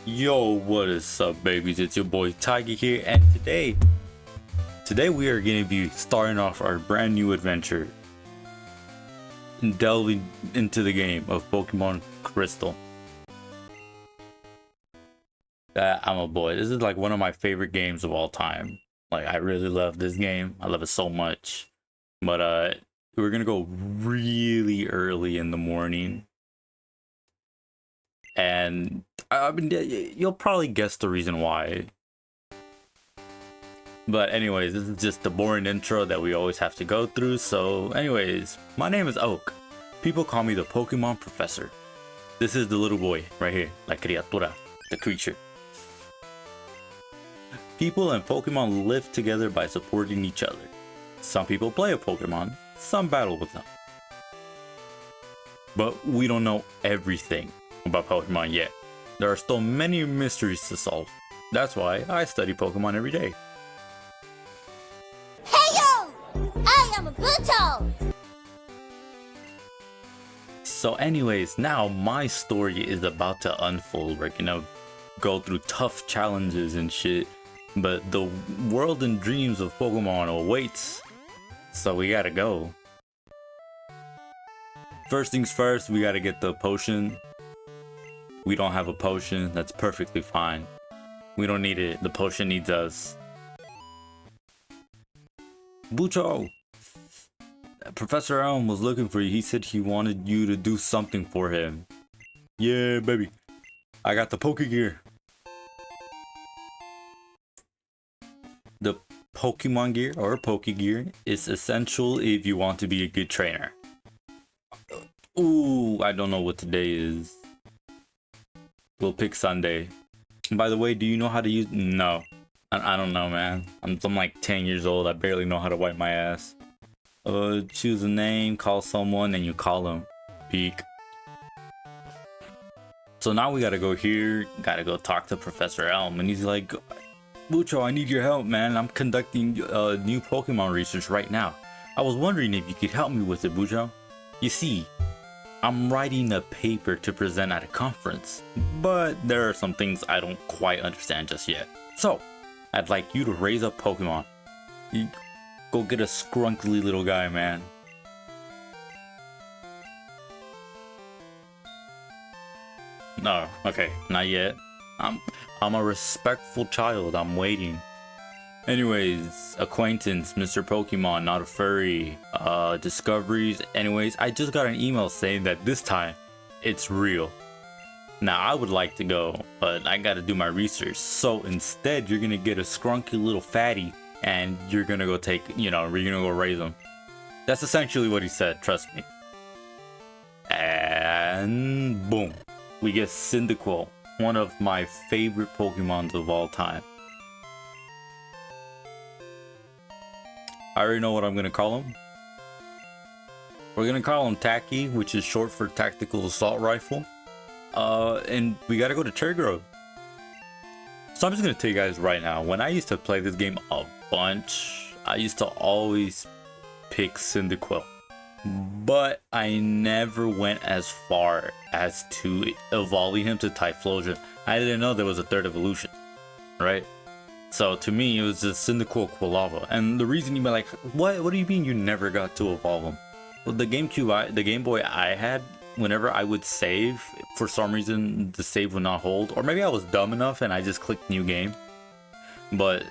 Yo, what is up, babies? It's your boy Tiger here, and today we are going to be starting off our brand new adventure and delving into the game of Pokemon Crystal. I'm a boy. This is like one of my favorite games of all time. Like, I really love this game. I love it so much. But we're gonna go really early in the morning. And I mean, you'll probably guess the reason why. But anyways, this is just the boring intro that we always have to go through. So anyways, my name is Oak. People call me the Pokemon Professor. This is the little boy right here, la criatura, the creature. People and Pokemon live together by supporting each other. Some people play a Pokemon, some battle with them. But we don't know everything about Pokemon yet. There are still many mysteries to solve. That's why I study Pokemon every day. Heyo! I am a Buto! So anyways, now my story is about to unfold. We're gonna go through tough challenges and shit. But the world and dreams of Pokemon awaits. So we gotta go. First things first, we gotta get the potion. We don't have a potion. That's perfectly fine. We don't need it. The potion needs us. Bucho! Professor Elm was looking for you. He said he wanted you to do something for him. Yeah, baby. I got the Pokegear. The Pokemon gear or Pokegear is essential if you want to be a good trainer. Ooh, I don't know what today is. We'll pick Sunday. And by the way, do you know how to use? No, I don't know, man. I'm like 10 years old. I barely know how to wipe my ass. Choose a name, call someone, and you call them. Peek. So now we gotta go here. Gotta go talk to Professor Elm, and he's like, Bucho, I need your help, man. I'm conducting new Pokemon research right now. I was wondering if you could help me with it, Bucho. You see, I'm writing a paper to present at a conference, but there are some things I don't quite understand just yet. So, I'd like you to raise up Pokemon. You go get a scrunkly little guy, man. No, okay, not yet. I'm a respectful child. I'm waiting. Anyways, acquaintance, Mr. Pokemon, not a furry. Discoveries. Anyways, I just got an email saying that this time it's real. Now I would like to go, but I gotta do my research. So instead, you're gonna get a scrunky little fatty, and you're gonna go take, you're gonna go raise him. That's essentially what he said. Trust me. And boom, we get Cyndaquil, one of my favorite Pokemons of all time. I already know what I'm gonna call him. We're gonna call him Tacky, which is short for Tactical Assault Rifle. And we gotta go to Cherry Grove. So I'm just gonna tell you guys right now, when I used to play this game a bunch, I used to always pick Cyndaquil. But I never went as far as to evolving him to Typhlosion. I didn't know there was a third evolution, right? So to me, it was just Cyndaquil Quilava. And the reason you'd be like, what do you mean you never got to evolve him? Well, the Game Boy I had, whenever I would save, for some reason the save would not hold. Or maybe I was dumb enough and I just clicked new game. But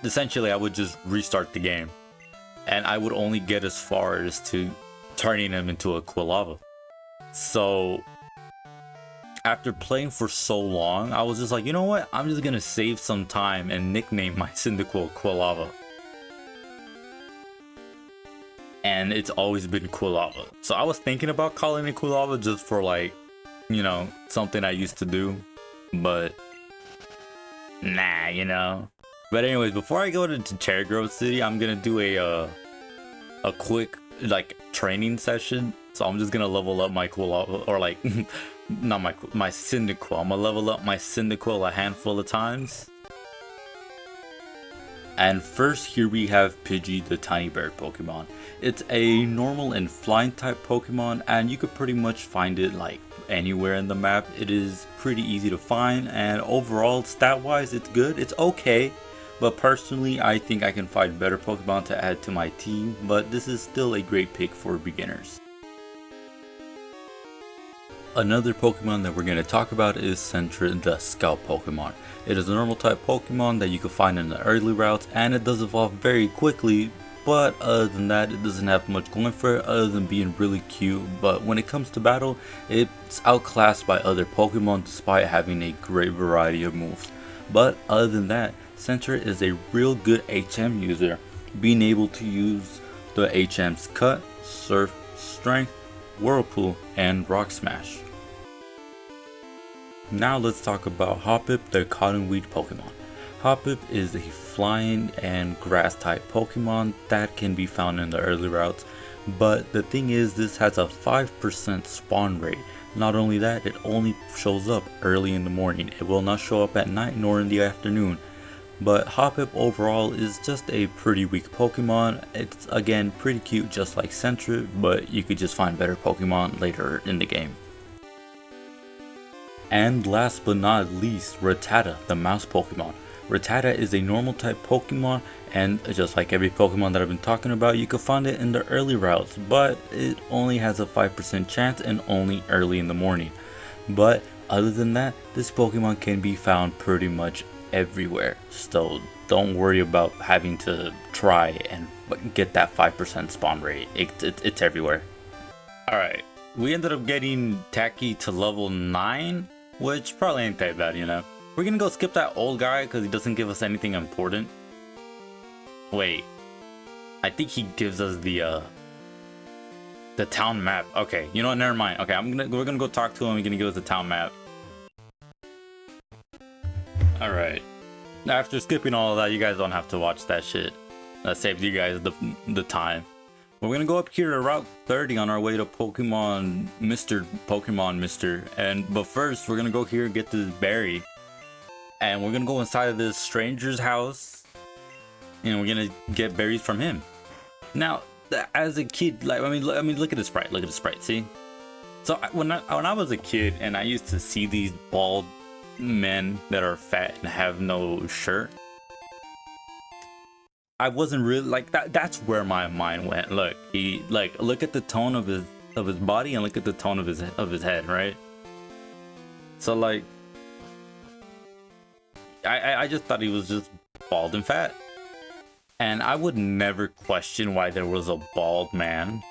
essentially I would just restart the game. And I would only get as far as to turning him into a Quilava. So after playing for so long, I was just like, you know what? I'm just gonna save some time and nickname my Cyndaquil Quilava. And it's always been Quilava. So I was thinking about calling it Quilava just for like, something I used to do. But nah. But anyways, before I go to Cherry Grove City, I'm gonna do a quick like training session. So I'm just gonna level up my Quilava, or like not my Cyndaquil. I'm gonna level up my Cyndaquil a handful of times. And first, here we have Pidgey, the tiny bird Pokemon. It's a normal and flying type Pokemon, and you could pretty much find it like anywhere in the map. It is pretty easy to find, and overall stat wise it's good. It's okay, but personally I think I can find better Pokemon to add to my team, but this is still a great pick for beginners. Another Pokemon that we're going to talk about is Sentret, the Scout Pokemon. It is a normal type Pokemon that you can find in the early routes, and it does evolve very quickly, but other than that it doesn't have much going for it other than being really cute. But when it comes to battle, it's outclassed by other Pokemon despite having a great variety of moves. But other than that, Sentret is a real good HM user, being able to use the HM's Cut, Surf, Strength, Whirlpool, and Rock Smash. Now let's talk about Hoppip, the Cottonweed Pokemon. Hoppip is a flying and grass type Pokemon that can be found in the early routes, but the thing is, this has a 5% spawn rate. Not only that, it only shows up early in the morning. It will not show up at night nor in the afternoon. But Hoppip overall is just a pretty weak Pokemon. It's again pretty cute just like Sentret, but you could just find better Pokemon later in the game. And last but not least, Rattata, the mouse Pokemon. Rattata is a normal type Pokemon, and just like every Pokemon that I've been talking about, you can find it in the early routes, but it only has a 5% chance and only early in the morning. But other than that, this Pokemon can be found pretty much everywhere, so don't worry about having to try and get that 5% spawn rate. It's everywhere. Alright, we ended up getting Tacky to level 9, which probably ain't that bad, you know. We're gonna go skip that old guy because he doesn't give us anything important. Wait, I think he gives us the town map. Okay, you know what, never mind. Okay, we're gonna go talk to him. He's gonna give us the town map. Alright, after skipping all of that, you guys don't have to watch that shit. That saved you guys the time. We're gonna go up here to Route 30 on our way to Pokemon Mister. But first, we're gonna go here and get this berry. And we're gonna go inside of this stranger's house, and we're gonna get berries from him. Now, as a kid, like I mean, look at the sprite. Look at the sprite. See? So when I was a kid, and I used to see these bald men that are fat and have no shirt, I wasn't really like that. That's where my mind went. Look, look at the tone of his body and look at the tone of his head, right? So like, I just thought he was just bald and fat, and I would never question why there was a bald man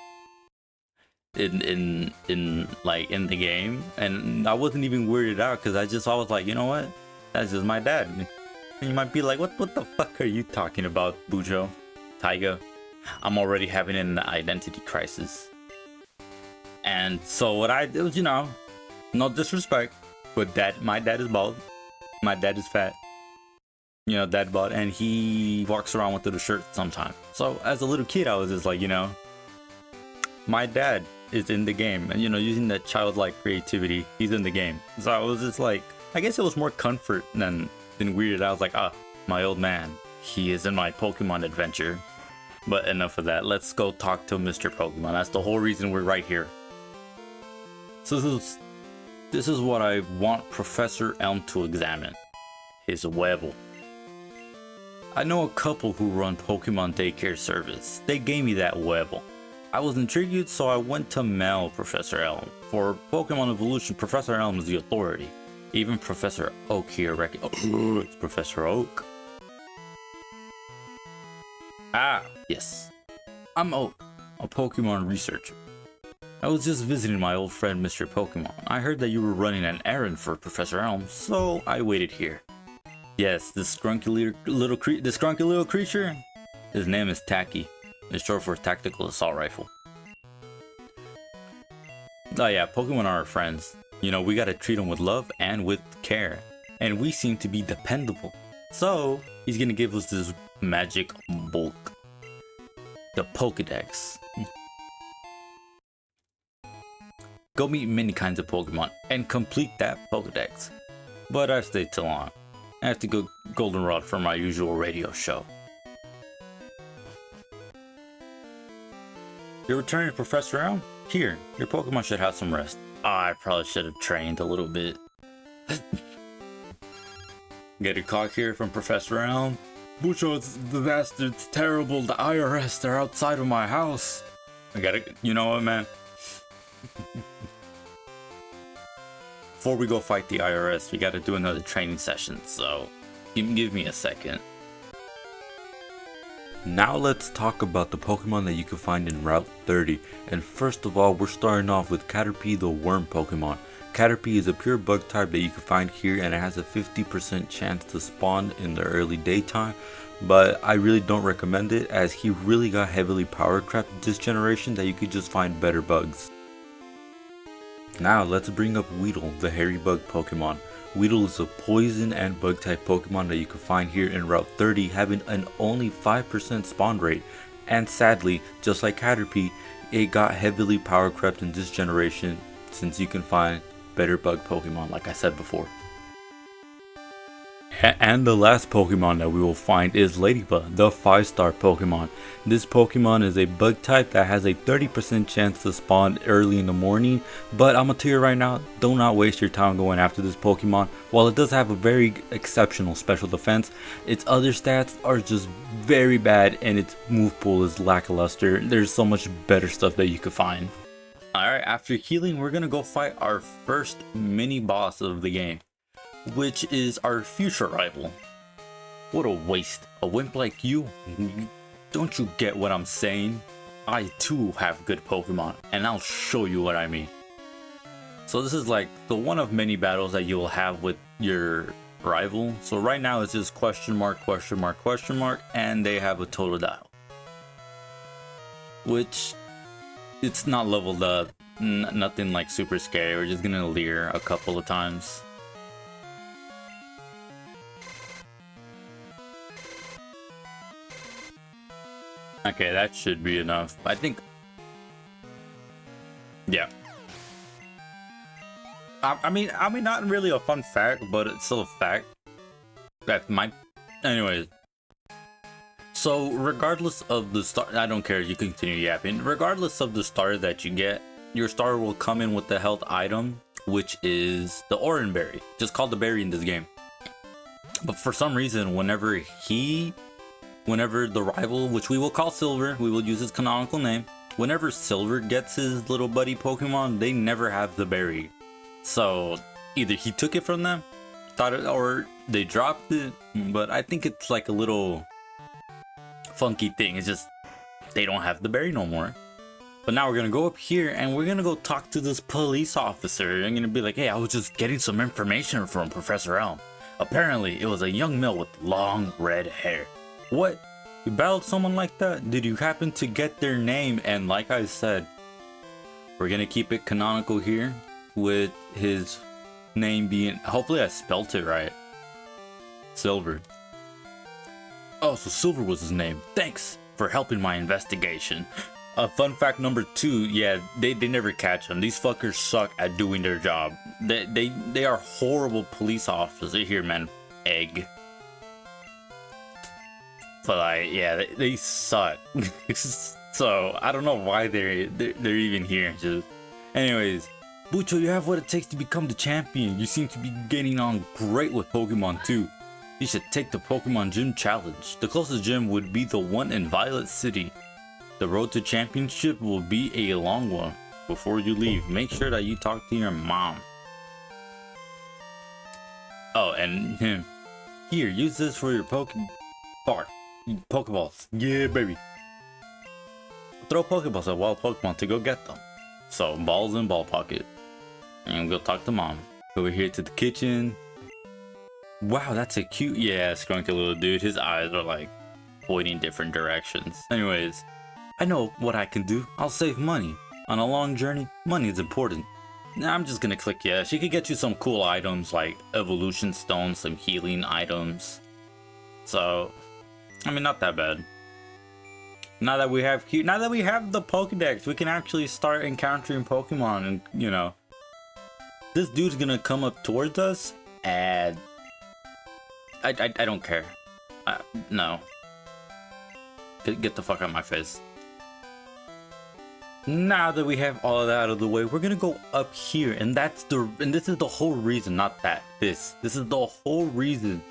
in the game, and I wasn't even weirded out because I was like, you know what, that's just my dad. And you might be like, what the fuck are you talking about, Bujo? Taiga? I'm already having an identity crisis. And so what I did was, you know, no disrespect, but my dad is bald. My dad is fat. You know, dad bald, and he walks around with a shirt sometimes. So as a little kid, I was just like, you know, my dad is in the game, and you know, using that childlike creativity, he's in the game. So I was just like, I guess it was more comfort than weirded. I was like, my old man, he is in my Pokemon adventure. But enough of that. Let's go talk to Mr. Pokemon. That's the whole reason we're right here. So this is what I want Professor Elm to examine. His Weibel. I know a couple who run Pokemon daycare service. They gave me that Weibel. I was intrigued, so I went to mail Professor Elm. For Pokemon evolution, Professor Elm is the authority. Even Professor Oak here it's Professor Oak. Ah, yes. I'm Oak, a Pokemon researcher. I was just visiting my old friend Mr. Pokemon. I heard that you were running an errand for Professor Elm, so I waited here. Yes, this scrunky little creature? His name is Tacky. It's short for Tactical Assault Rifle. Oh yeah, Pokemon are our friends. You know, we gotta treat them with love and with care. And we seem to be dependable. So, he's gonna give us this magic bulk. The Pokédex. Go meet many kinds of Pokemon and complete that Pokédex. But I've stayed too long. I have to go Goldenrod for my usual radio show. You're returning to Professor Elm? Here, your Pokemon should have some rest. I probably should have trained a little bit. Get a call here from Professor Elm. Bucho, it's the bastards, terrible. The IRS, they're outside of my house. I gotta, you know what, man? Before we go fight the IRS, we gotta do another training session, so give me a second. Now let's talk about the Pokemon that you can find in Route 30. And first of all, we're starting off with Caterpie, the worm Pokemon. Caterpie is a pure bug type that you can find here, and it has a 50% chance to spawn in the early daytime, but I really don't recommend it as he really got heavily power crafted this generation that you could just find better bugs. Now let's bring up Weedle, the hairy bug Pokemon. Weedle is a poison and bug type Pokemon that you can find here in Route 30, having an only 5% spawn rate, and sadly, just like Caterpie, it got heavily power crept in this generation since you can find better bug Pokemon like I said before. And the last Pokemon that we will find is Ladybug, the 5-star Pokemon. This Pokemon is a bug type that has a 30% chance to spawn early in the morning, but I'm gonna tell you right now, do not waste your time going after this Pokemon. While it does have a very exceptional special defense, its other stats are just very bad and its move pool is lackluster. There's so much better stuff that you could find. Alright, after healing, we're gonna go fight our first mini boss of the game, which is our future rival. What a waste. A wimp like you? Don't you get what I'm saying? I too have good Pokemon, and I'll show you what I mean. So this is like the one of many battles that you will have with your rival. So right now it's just question mark, question mark, question mark, and they have a total dial. Which, it's not leveled up, nothing like super scary. We're just gonna leer a couple of times. Okay, that should be enough. I think. Yeah. I mean, not really a fun fact, but it's still a fact. That might. Anyways. So, regardless of the star, I don't care. You continue yapping. Regardless of the star that you get, your star will come in with the health item, which is the Oran Berry, just called the berry in this game. But for some reason, whenever the rival, which we will call Silver, we will use his canonical name. Whenever Silver gets his little buddy Pokemon, they never have the berry. So either he took it from them, thought it, or they dropped it. But I think it's like a little funky thing. It's just they don't have the berry no more. But now we're gonna go up here and we're gonna go talk to this police officer. I'm gonna be like, hey, I was just getting some information from Professor Elm. Apparently, it was a young male with long red hair. What? You battled someone like that? Did you happen to get their name? And like I said, we're gonna keep it canonical here with his name being, hopefully I spelt it right, Silver. Oh, so Silver was his name. Thanks for helping my investigation. Fun fact number 2, yeah, they never catch him. These fuckers suck at doing their job. They are horrible police officers. Here, man, egg. But like, yeah, they suck. So I don't know why they're even here. Just, anyways, Bucho, you have what it takes to become the champion. You seem to be getting on great with Pokemon too. You should take the Pokemon Gym Challenge. The closest gym would be the one in Violet City. The road to championship will be a long one. Before you leave, make sure that you talk to your mom. Oh, and him. Here, use this for your Pokeballs. Yeah, baby. Throw Pokeballs at wild Pokemon to go get them. So, balls in ball pocket. And go talk to mom. Over here to the kitchen. Wow, that's a cute, yeah, scrunky little dude. His eyes are like pointing different directions. Anyways, I know what I can do. I'll save money. On a long journey, money is important. Now I'm just gonna click yeah. She could get you some cool items like evolution stones, some healing items. So, I mean, not that bad. Now that we have the Pokédex, we can actually start encountering Pokemon, and you know, this dude's gonna come up towards us, and I don't care. No. Get the fuck out of my face. Now that we have all of that out of the way, we're gonna go up here, and this is the whole reason, not that. This is the whole reason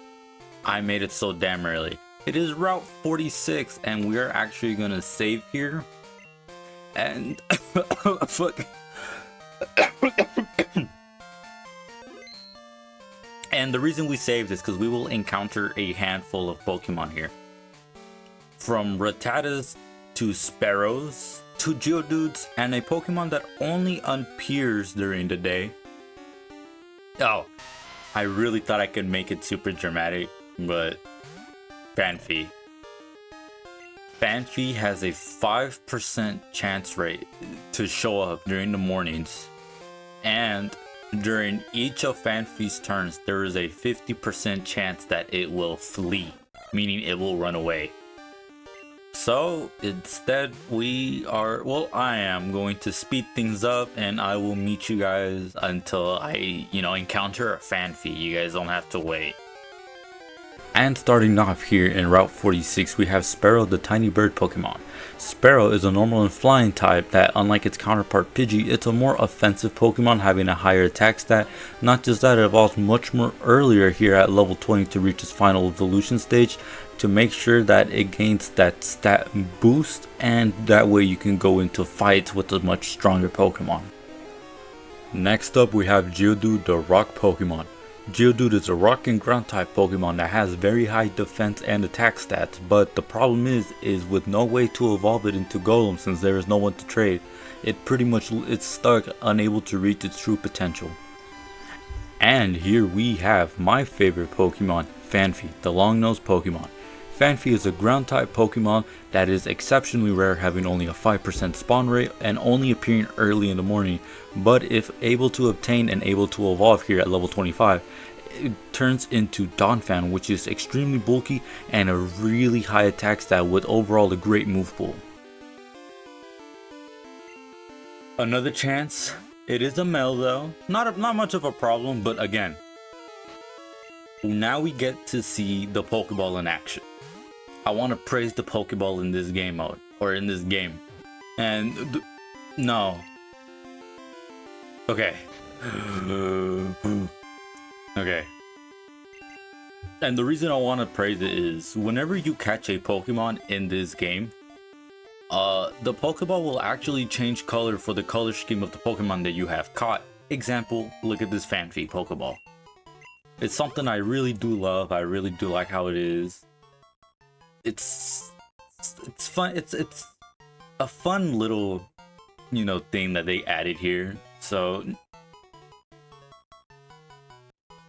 I made it so damn early. It is Route 46, and we are actually gonna save here. And fuck. And the reason we saved is because we will encounter a handful of Pokemon here. From Rattatas to Sparrows to Geodudes, and a Pokemon that only appears during the day. Oh, I really thought I could make it super dramatic, but Fanfi. Fanfi has a 5% chance rate to show up during the mornings, and during each of Fanfi's turns, there is a 50% chance that it will flee, meaning it will run away. So instead, I am going to speed things up, and I will meet you guys until I, encounter a Fanfi. You guys don't have to wait. And starting off here in Route 46, we have Sparrow, the tiny bird Pokemon. Sparrow is a normal and flying type that, unlike its counterpart Pidgey, it's a more offensive Pokemon having a higher attack stat. Not just that, it evolves much more earlier here at level 20 to reach its final evolution stage to make sure that it gains that stat boost, and that way you can go into fights with a much stronger Pokemon. Next up, we have Geodude, the rock Pokemon. Geodude is a rock and ground type Pokemon that has very high defense and attack stats, but the problem is with no way to evolve it into Golem since there is no one to trade. It's stuck, unable to reach its true potential. And here we have my favorite Pokemon, Fanfi, the long-nosed Pokemon. Fanfi is a ground type Pokemon that is exceptionally rare, having only a 5% spawn rate and only appearing early in the morning, but if able to obtain and able to evolve here at level 25, it turns into Donphan, which is extremely bulky and a really high attack stat with overall a great move pool. Another chance, it is a male though, not much of a problem, but again, now we get to see the Pokeball in action. I want to praise the Pokeball in this game mode, or in this game. And no. Okay. Okay. And the reason I want to praise it is whenever you catch a Pokemon in this game, the Pokeball will actually change color for the color scheme of the Pokemon that you have caught. Example, look at this Fanfi Pokeball. It's something I really do love. I really do like how it is. It's fun. It's a fun little, thing that they added here. So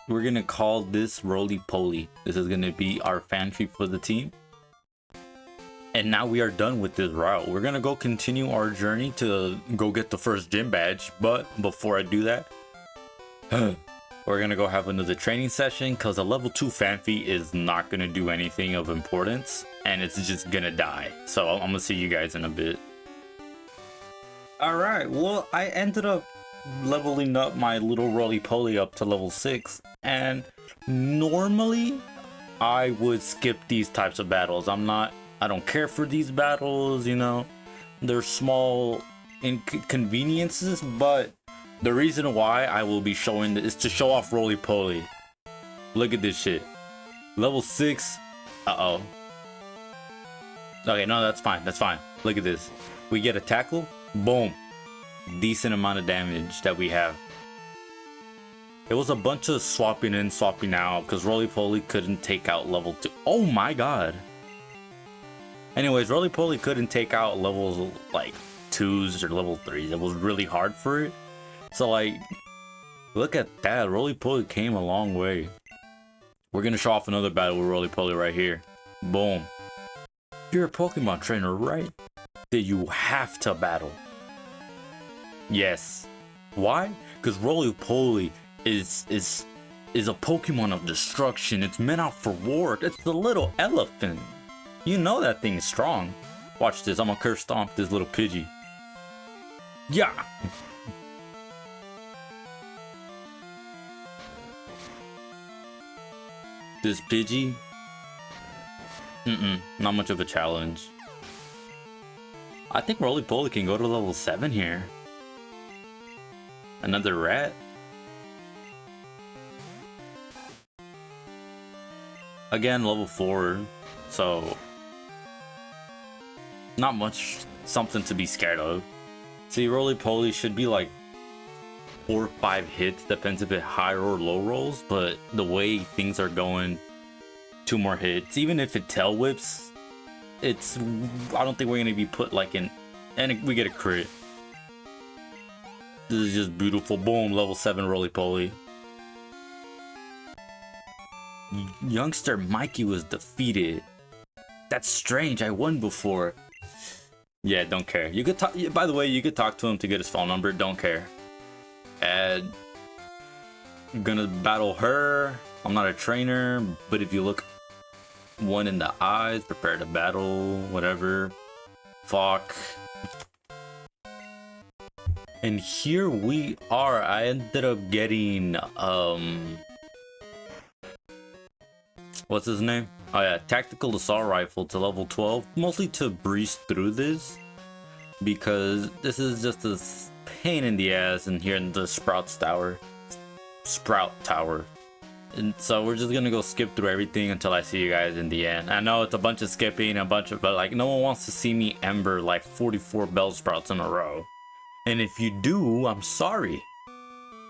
we're gonna call this Roly Poly. This is gonna be our Fanfi for the team. And now we are done with this route. We're gonna go continue our journey to go get the first gym badge. But before I do that, we're gonna go have another training session because a level 2 Fanfi is not gonna do anything of importance and it's just gonna die. So I'm gonna see you guys in a bit. Alright, well, I ended up leveling up my little Roly-Poly up to level 6, and normally I would skip these types of battles. I don't care for these battles, they're small inconveniences, but the reason why I will be showing this is to show off Roly-Poly. Look at this shit. Level 6. Uh-oh. Okay, no, that's fine. That's fine. Look at this. We get a tackle. Boom. Decent amount of damage that we have. It was a bunch of swapping in, swapping out, because Roly-Poly couldn't take out level 2. Oh my god. Anyways, Roly-Poly couldn't take out levels like 2s or level 3s. It was really hard for it. So look at that. Roly-Poly came a long way. We're gonna show off another battle with Roly-Poly right here. Boom. You're a Pokemon trainer, right? That you have to battle. Yes. Why? Because Roly-Poly is a Pokemon of destruction. It's meant out for war. It's the little elephant. You know that thing is strong. Watch this. I'm gonna curse stomp this little Pidgey. Yeah. This Pidgey, not much of a challenge. I think Roly Poly can go to level 7 here. Another rat. Again, level 4. So, not much something to be scared of. See, Roly Poly should be like 4 or 5 hits, depends if it high or low rolls, but the way things are going, 2 more hits. Even if it tail whips, I don't think we're gonna be put like in, and we get a crit. This is just beautiful. Boom, level 7 Roly Poly. Youngster Mikey was defeated. That's strange, I won before. Yeah, don't care. You could talk, by the way, you could talk to him to get his phone number, don't care. And I'm gonna battle her. I'm not a trainer, but if you look one in the eyes, prepare to battle, whatever. Fuck. And here we are. I ended up getting what's his name? Oh yeah, tactical assault rifle to level 12, mostly to breeze through this because this is just a pain in the ass in here in the Sprout Tower. And so we're just gonna go skip through everything until I see you guys in the end. I know it's a bunch of skipping, but like no one wants to see me ember like 44 Bellsprouts in a row. And if you do, I'm sorry.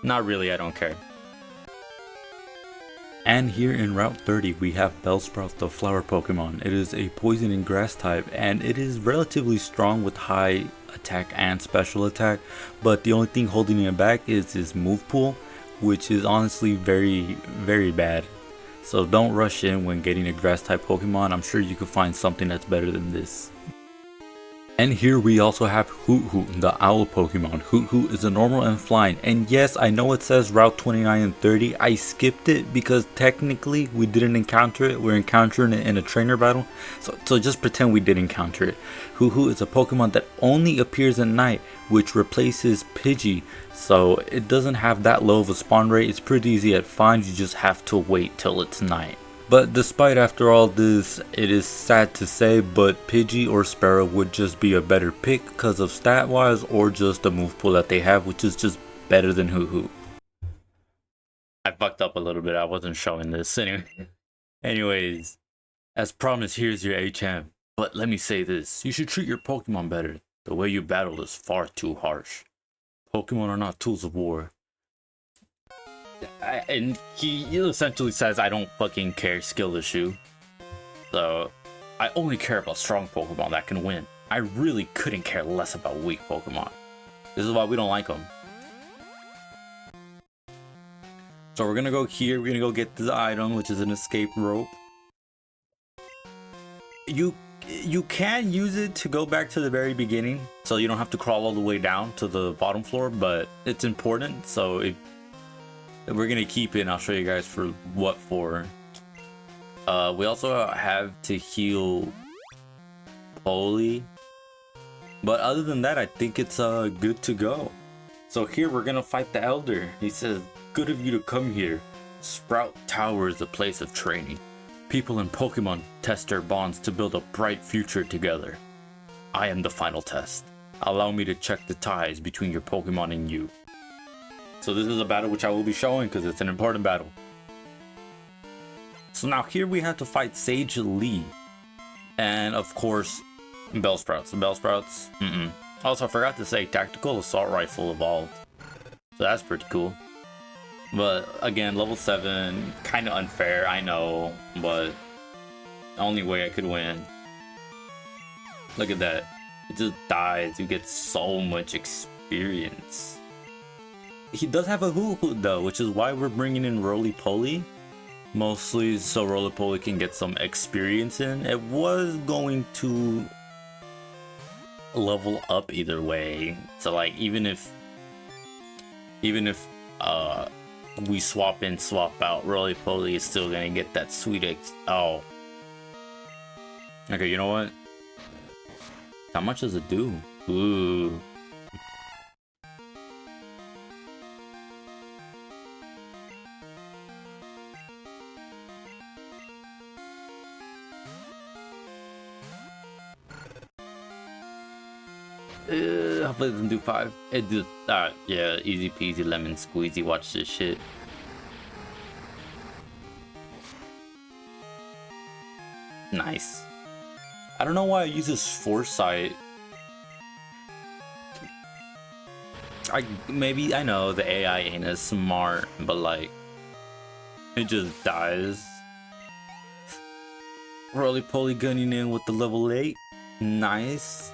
Not really, I don't care. And here in Route 30 we have Bellsprout, the flower Pokemon. It is a poison and grass type and it is relatively strong with high attack and special attack, but the only thing holding it back is his move pool, which is honestly very bad. So don't rush in when getting a grass type Pokemon. I'm sure you could find something that's better than this. And here we also have Hoot Hoot, the owl Pokemon. Hoot Hoot is a normal and flying. And yes, I know it says Route 29 and 30. I skipped it because technically we didn't encounter it. We're encountering it in a trainer battle. So just pretend we did encounter it. Hoot Hoot is a Pokemon that only appears at night, which replaces Pidgey. So it doesn't have that low of a spawn rate. It's pretty easy to find. You just have to wait till it's night. But despite after all this, it is sad to say, but Pidgey or Sparrow would just be a better pick because of stat wise or just the move pool that they have, which is just better than Hoot Hoot. I fucked up a little bit, I wasn't showing this anyway. Anyways, as promised, here's your HM. But let me say this, you should treat your Pokemon better. The way you battle is far too harsh. Pokemon are not tools of war. And he essentially says I don't fucking care, skill issue. So I only care about strong Pokemon that can win. I really couldn't care less about weak Pokemon. This is why we don't like them. So we're gonna go here, we're gonna go get the item, which is an escape rope. You can use it to go back to the very beginning, so you don't have to crawl all the way down to the bottom floor, but it's important, so if we're gonna keep it and I'll show you guys for what for. We also have to heal Poly, but other than that I think it's good to go. So here we're gonna fight the Elder. He says, good of you to come here. Sprout Tower is a place of training. People and Pokemon test their bonds to build a bright future together. I am the final test. Allow me to check the ties between your Pokemon and you. So this is a battle which I will be showing because it's an important battle. So now here we have to fight Sage Lee. And of course, Bellsprouts. Also, I forgot to say, Tactical Assault Rifle evolved. So that's pretty cool. But again, level 7, kind of unfair, I know. But the only way I could win. Look at that. It just dies. You get so much experience. He does have a Hoot Hoot though, which is why we're bringing in Roly Poly. Mostly so Roly Poly can get some experience in. It was going to level up either way. So like even if we swap in, swap out, Roly Poly is still gonna get that sweet oh. Okay, you know what? How much does it do? Ooh. Hopefully it doesn't do 5. It did. Yeah, easy peasy lemon squeezy. Watch this shit. Nice. I don't know why it uses foresight. I know the AI ain't as smart, but like it just dies. Roly Poly gunning in with the level 8. Nice.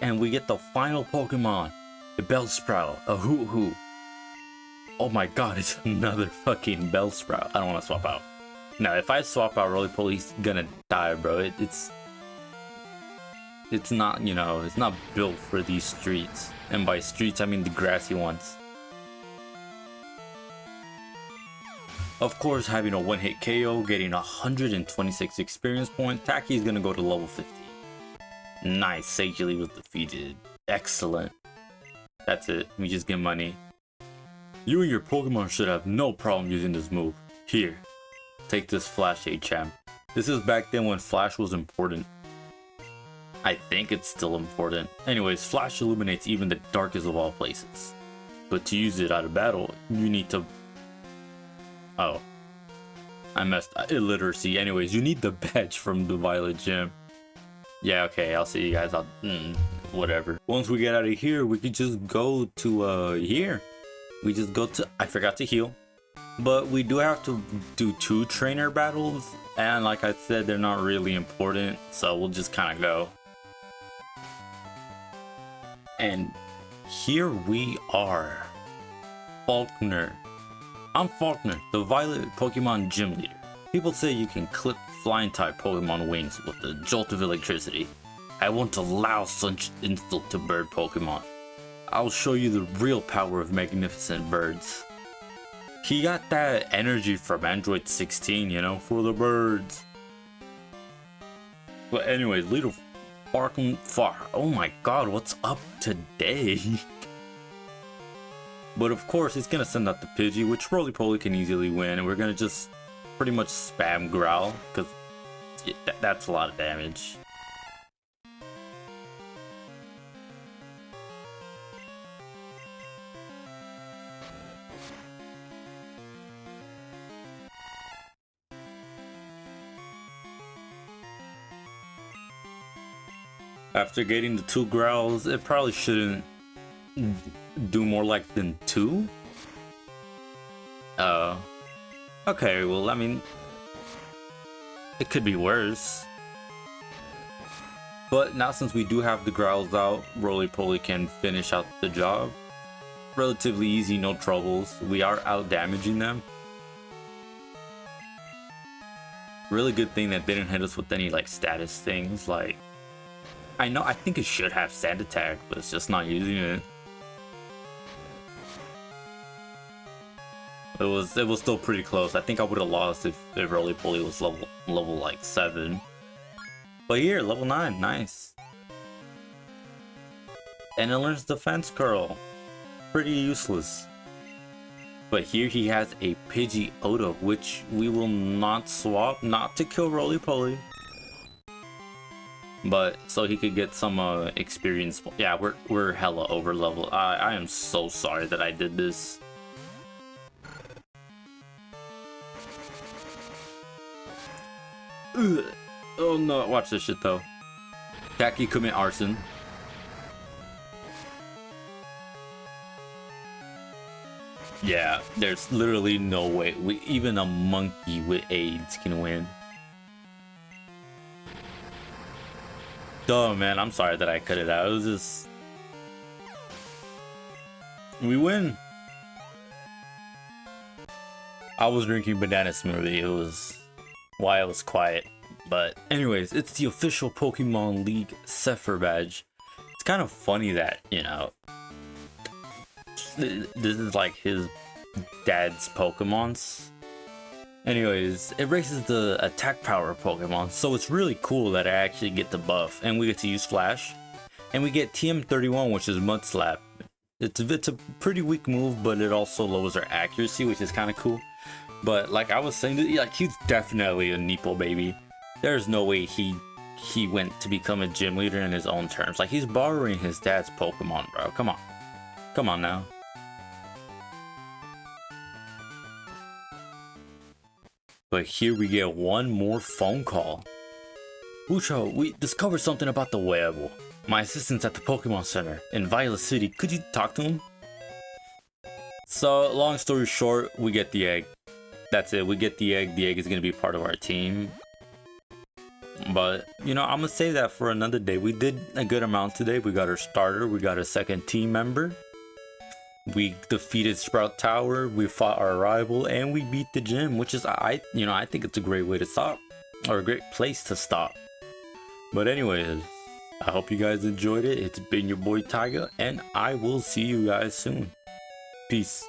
And we get the final Pokemon, the Bellsprout, a Hoo-Hoo. Oh my god, it's another fucking Bellsprout. I don't want to swap out. Now, if I swap out Roly Poly, he's gonna die, bro. It's not, you know, it's not built for these streets. And by streets, I mean the grassy ones. Of course, having a one-hit KO, getting 126 experience points, Tacky is gonna go to level 50. Nice, Sagely was defeated. Excellent. That's it, we just get money. You and your Pokemon should have no problem using this move. Here, take this Flash champ. This is back then when Flash was important. I think it's still important. Anyways, Flash illuminates even the darkest of all places. But to use it out of battle, you need to... Oh. I messed up. Illiteracy. Anyways, you need the badge from the Violet Gym. Yeah, okay, I'll see you guys. Whatever. Once we get out of here, we could just go to, here. We just go to... I forgot to heal. But we do have to do 2 trainer battles. And like I said, they're not really important. So we'll just kind of go. And here we are. Faulkner. I'm Faulkner, the Violet Pokemon Gym Leader. People say you can clip flying type Pokemon wings with a jolt of electricity. I won't allow such insult to bird Pokemon. I'll show you the real power of magnificent birds. He got that energy from Android 16, you know, for the birds. But anyways, little Far. Oh my god, what's up today? But of course, he's gonna send out the Pidgey, which Roly Poly can easily win, and we're gonna just pretty much spam Growl, because that's a lot of damage. After getting the 2 Growls, it probably shouldn't do more like than 2? Okay, well, I mean, it could be worse. But now since we do have the Growls out, Roly Poly can finish out the job. Relatively easy, no troubles. We are out damaging them. Really good thing that they didn't hit us with any like status things. Like, I think it should have Sand Attack, but it's just not using it. It was still pretty close. I think I would have lost if Roly Poly was level like 7. But here, level 9, nice. And it learns Defense Curl. Pretty useless. But here he has a Pidgeotto, which we will not swap, not to kill Roly Poly, but so he could get some experience. Yeah, we're hella over level. I am so sorry that I did this. Ugh. Oh no, watch this shit though. Tacky commit arson. Yeah, there's literally no way even a monkey with AIDS can win. Duh, man, I'm sorry that I cut it out. It was just... We win. I was drinking banana smoothie. It was why I was quiet. But anyways, it's the official Pokemon League Zephyr badge. It's kind of funny that, you know, this is like his dad's Pokemons. Anyways, it raises the attack power of Pokemon, so it's really cool that I actually get the buff, and we get to use Flash, and we get TM31, which is Mud Slap. It's a pretty weak move, but it also lowers our accuracy, which is kind of cool. But like I was saying, like he's definitely a Neepo baby. There's no way he he went to become a gym leader in his own terms. Like, he's borrowing his dad's Pokemon, bro. Come on. Come on now. But here we get one more phone call. Ucho, we discovered something about the Weeble. My assistant's at the Pokemon Center in Violet City. Could you talk to him? So, long story short, we get the egg. That's it. We get the egg. The egg is going to be part of our team. But, you know, I'm going to save that for another day. We did a good amount today. We got our starter. We got a second team member. We defeated Sprout Tower. We fought our rival. And we beat the gym, which is, I think it's a great way to stop. Or a great place to stop. But anyways, I hope you guys enjoyed it. It's been your boy Tiger. And I will see you guys soon. Peace.